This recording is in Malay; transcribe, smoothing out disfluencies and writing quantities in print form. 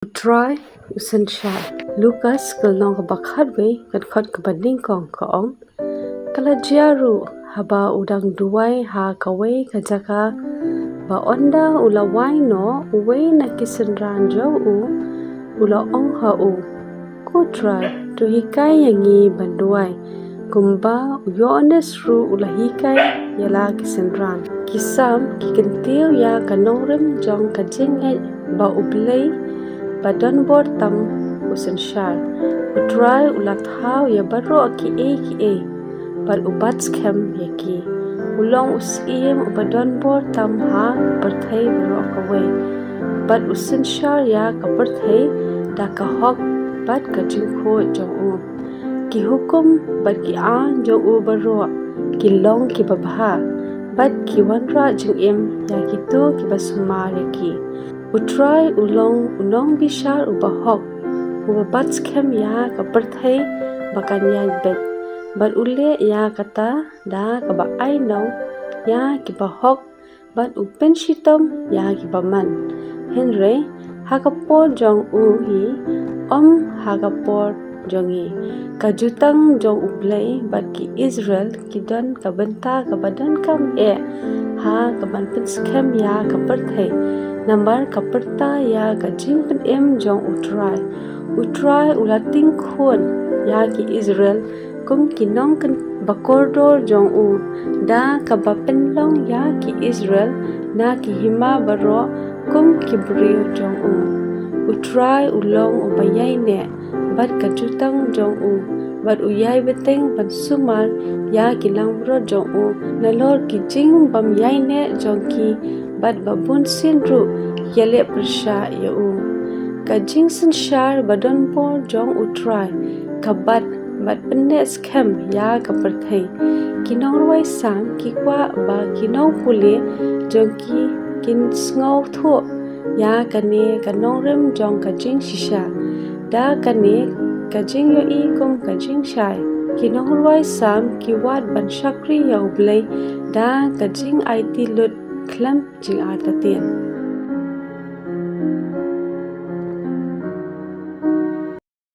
Trai, Synshar, Lucas kalnong kabakadwe kan khot kabading kong kaong. Kalajiaru haba udang duway ha kaway kajaka ba onda ulaway no uway na kisenran jaw ula ong ha ku try to hikay yangi banduay kumba uyones ru ula hikay yala kisenran kisam kikentil ya kanongrem jong kajing ba ublay badan bor tam Synshar utrai ulat hau ya baro ki e bal ubat skem yaki ulong usiem ubadan bor tam ha perthai baro kawe bal Synshar ya ka perthai da ka hok bat ka jingkho jong ki hukum bat ki an jong baro ki long ki babha bat ki wanra jing ya ki tu ki basumar yaki utrai ulong bishar ubahok ubat skem ya ka perthai bakanya bet bat ule ya kata da ka ba ai no ya ki bahok bat upen shitom ya ki baman henry hakapor jong hi hakapor jongi kajutang jong ublay bat ki Israel kidan ka benta ka badan kam ha ka ban pen skem ya ka perthai nambar kaperta ya kajing pen jong utrai ulating khon ya ki Israel kum kinong kan bakordor jong da kabapen long ya ki Israel na ki hima baro kum kibrio jong utrai ulong ubayay ne bat kajutang jong bat uyay beteng ban sumal ya ki langbro jong nalor ki jing bam yay ne jong ki bat babun sinru yale persha ya kajing Synshar badan por jong utrai kabat bat pende skem ya kaperthai kinong rwai sam ki kwa ba kinong pule jong ki kin sngaw tho ya kane kanong rem jong kajing shisha da kane kajing yo kum kajing shai kinong rwai sam ki wat ban shakri ya ublay da kajing IT lut klam jing artatien